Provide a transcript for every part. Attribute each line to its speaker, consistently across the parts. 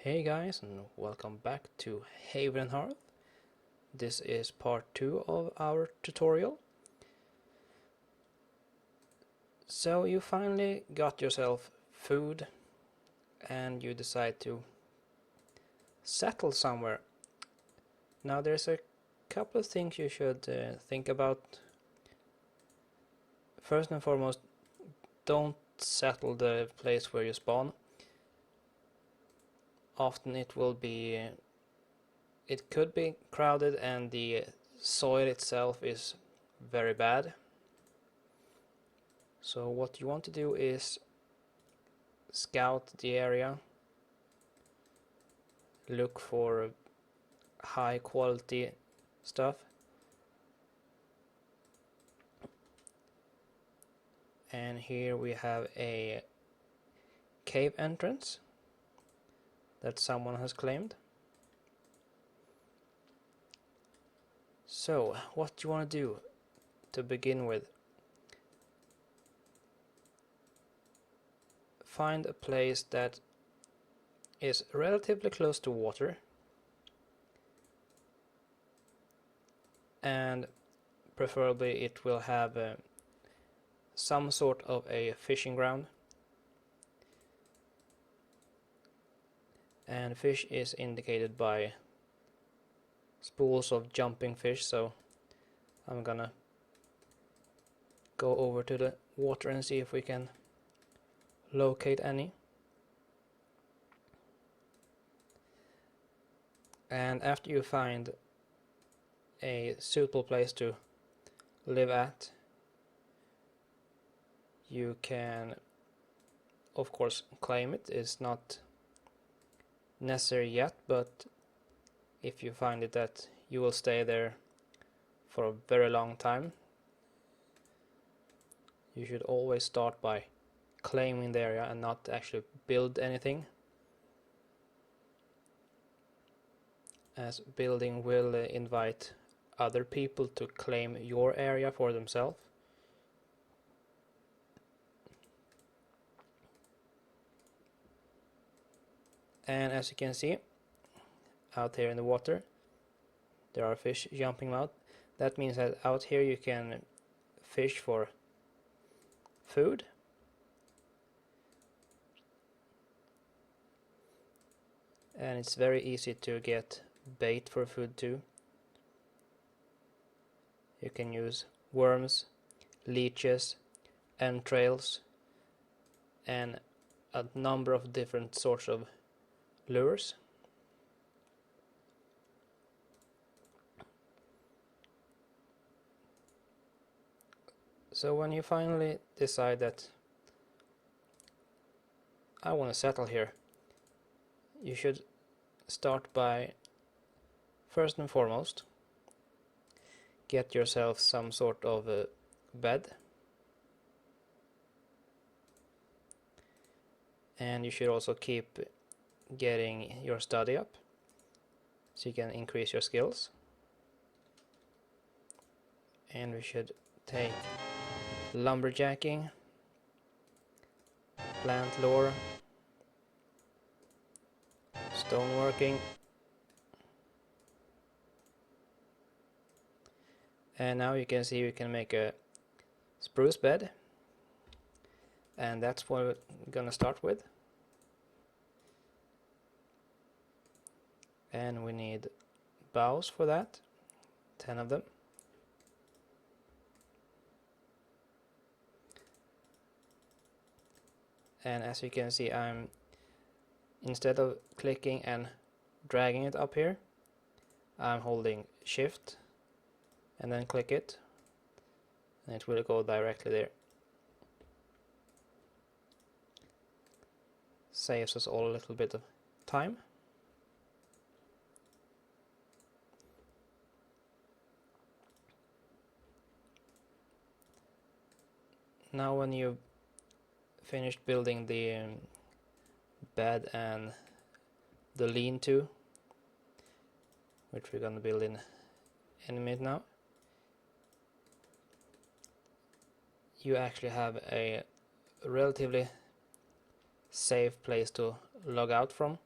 Speaker 1: Hey guys, and welcome back to Haven and Hearth. This is part 2 of our tutorial. So you finally got yourself food and you decide to settle somewhere. Now there's a couple of things you should think about. First and foremost, don't settle the place where you spawn. Often it could be crowded and the soil itself is very bad. So what you want to do is scout the area, look for high quality stuff, and here we have a cave entrance that someone has claimed. So what you want to do to begin with, find a place that is relatively close to water and preferably it will have some sort of a fishing ground, and fish is indicated by spools of jumping fish, so I'm gonna go over to the water and see if we can locate any. And after you find a suitable place to live at, you can of course claim it. It's not necessary yet, but if you find it that you will stay there for a very long time, you should always start by claiming the area and not actually build anything, as building will invite other people to claim your area for themselves. And as you can see out here in the water, there are fish jumping out. That means that out here you can fish for food, and it's very easy to get bait for food too. You can use worms, leeches, entrails, and a number of different sorts of lures. So when you finally decide that I want to settle here, you should start by, first and foremost, get yourself some sort of a bed, and you should also keep getting your study up so you can increase your skills. And we should take lumberjacking, plant lore, stoneworking, and now you can see we can make a spruce bed, and that's what we're gonna start with. And we need boughs for that, 10 of them. And as you can see, instead of clicking and dragging it up here, I'm holding shift and then click it, and it will go directly there. Saves us all a little bit of time. Now when you finished building the bed and the lean-to, which we're gonna build in any minute now, you actually have a relatively safe place to log out from.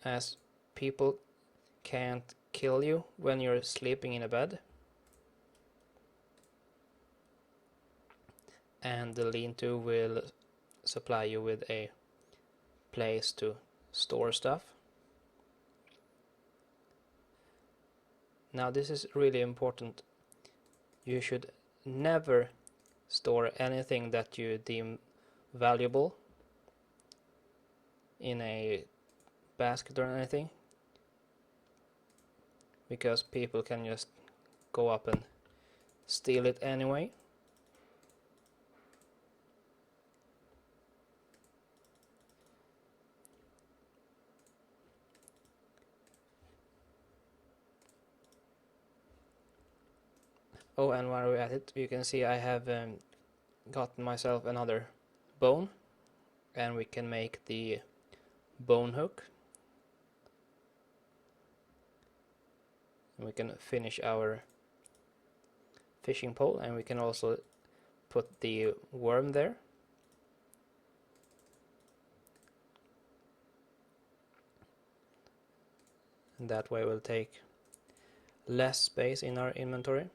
Speaker 1: as people can't kill you when you're sleeping in a bed. And the lean-to will supply you with a place to store stuff. Now this is really important. You should never store anything that you deem valuable in a basket or anything, because people can just go up and steal it anyway. Oh, and while we're at it, you can see I have gotten myself another bone, and we can make the bone hook. And we can finish our fishing pole, and we can also put the worm there. And that way we'll take less space in our inventory.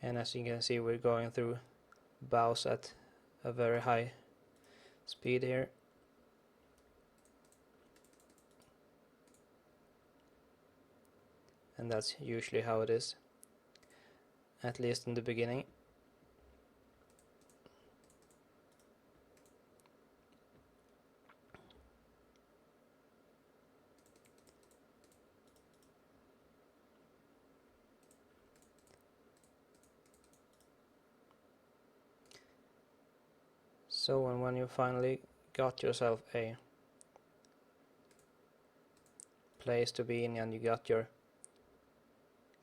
Speaker 1: And as you can see, we're going through bows at a very high speed here. And that's usually how it is, at least in the beginning. So when you finally got yourself a place to be in and you got your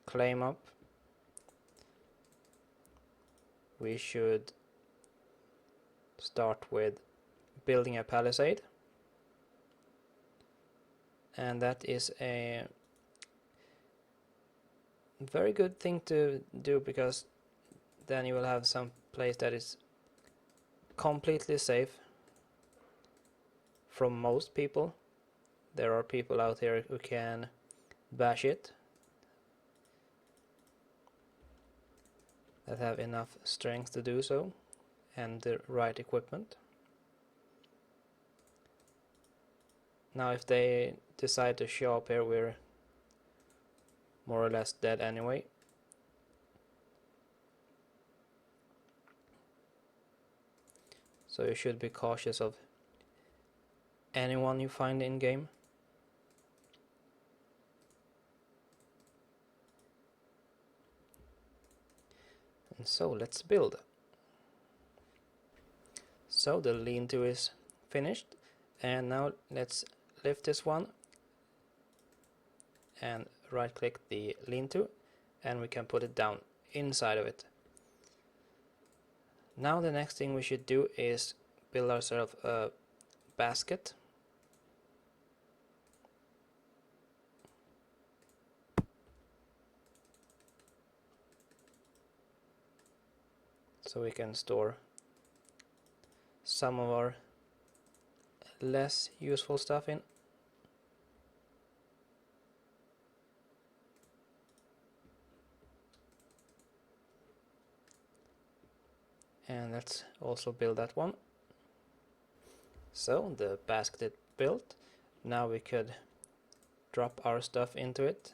Speaker 1: claim up, we should start with building a palisade. And that is a very good thing to do, because then you will have some place that is completely safe from most people. There are people out there who can bash it, that have enough strength to do so and the right equipment. Now if they decide to show up here, we're more or less dead anyway. So you should be cautious of anyone you find in game. And so let's build. So the lean-to is finished, and now let's lift this one and right click the lean-to, and we can put it down inside of it. Now the next thing we should do is build ourselves a basket. So we can store some of our less useful stuff in. And let's also build that one. So the basket is built. Now we could drop our stuff into it.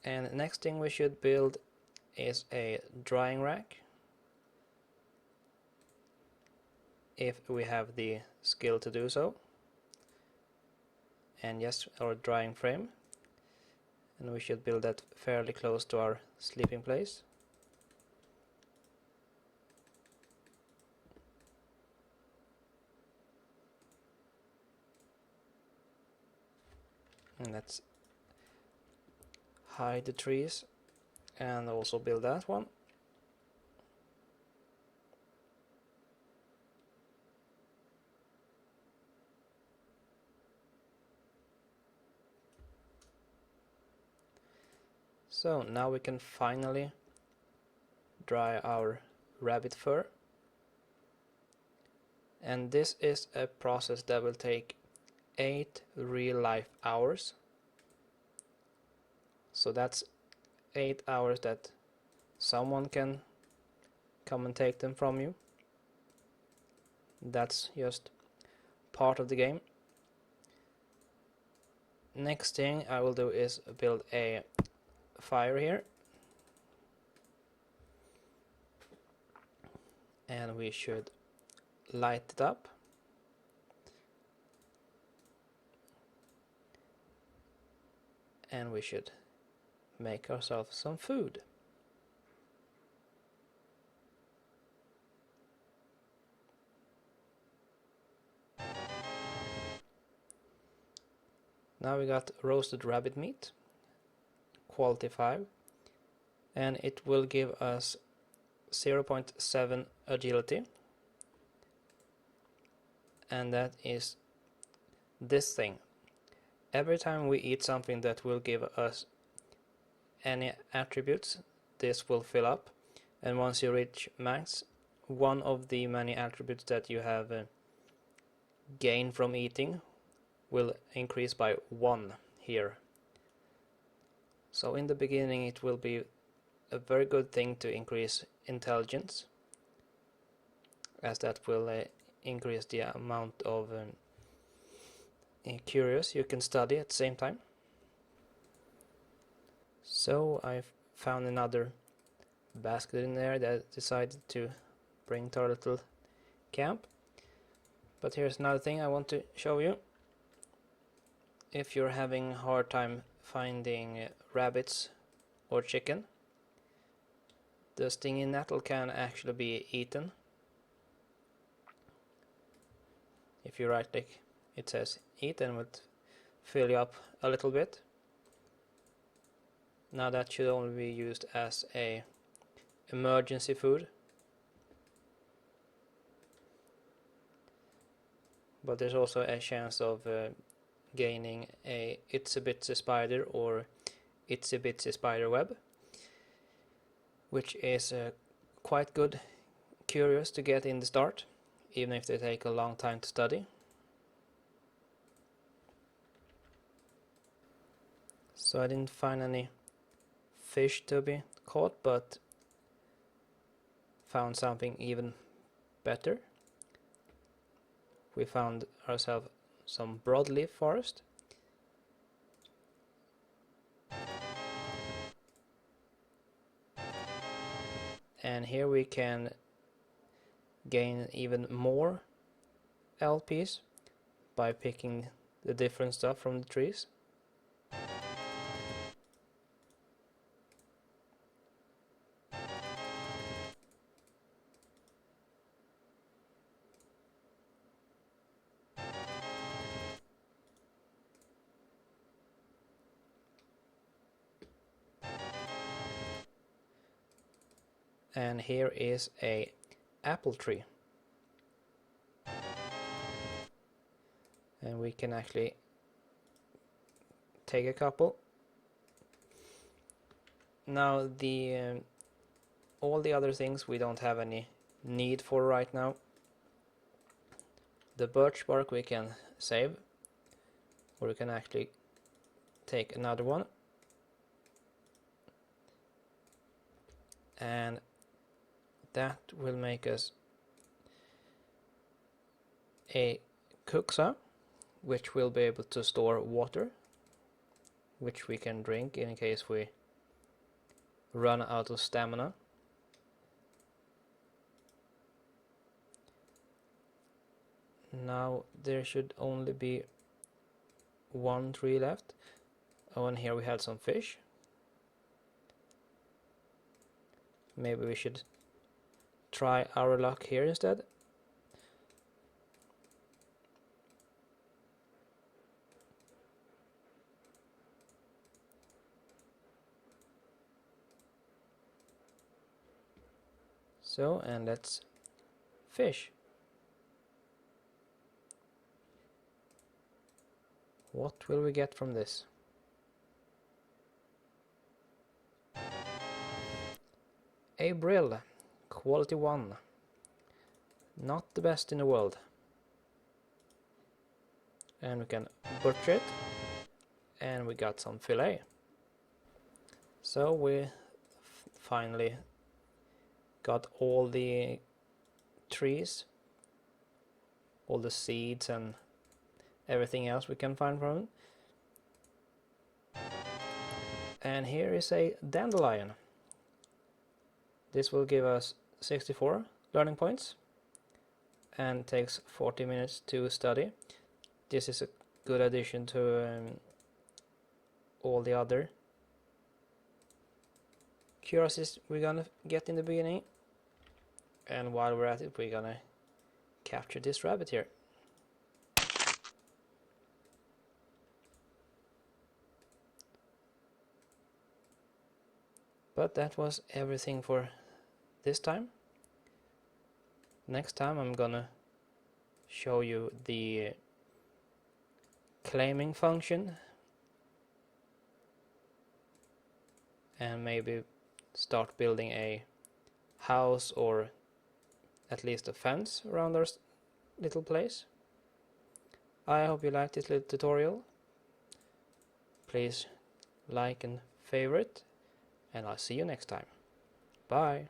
Speaker 1: And the next thing we should build is a drying rack, if we have the skill to do so. And yes, our drying frame. And we should build that fairly close to our sleeping place. And let's hide the trees and also build that one. So now we can finally dry our rabbit fur, and this is a process that will take 8 real life hours. So that's 8 hours that someone can come and take them from you. That's just part of the game. Next thing I will do is build a fire here, and we should light it up. And we should make ourselves some food. Now we got roasted rabbit meat, quality 5, and it will give us 0.7 agility, and that is this thing. Every time we eat something that will give us any attributes, this will fill up, and once you reach max, one of the many attributes that you have gained from eating will increase by 1 here. So in the beginning it will be a very good thing to increase intelligence, as that will increase the amount of curious you can study at the same time. So I've found another basket in there that I decided to bring to our little camp. But here's another thing I want to show you. If you're having a hard time finding rabbits or chicken, the stinging nettle can actually be eaten. If you right click, it says eat, and would fill you up a little bit. Now that should only be used as a emergency food, but there's also a chance of gaining a itsy bitsy spider or itsy bitsy spider web, which is quite good curious to get in the start, even if they take a long time to study. So I didn't find any fish to be caught, but found something even better. We found ourselves some broadleaf forest. And here we can gain even more LPs by picking the different stuff from the trees. And here is a apple tree, and we can actually take a couple. Now the all the other things we don't have any need for right now. The birch bark we can save, or we can actually take another one, and that will make us a kuksa, which will be able to store water, which we can drink in case we run out of stamina. Now there should only be 1 tree left. Oh, and here we had some fish. Maybe we should try our luck here instead. So, and let's fish. What will we get from this? A brill, quality 1. Not the best in the world. And we can butcher it. And we got some fillet. So we finally got all the trees, all the seeds and everything else we can find from it. And here is a dandelion. This will give us 64 learning points and takes 40 minutes to study. This is a good addition to all the other curiosities we're gonna get in the beginning. And while we're at it, we're gonna capture this rabbit here. But that was everything for this time. Next time I'm gonna show you the claiming function and maybe start building a house or at least a fence around our little place. I hope you liked this little tutorial. Please like and favorite, and I'll see you next time. Bye!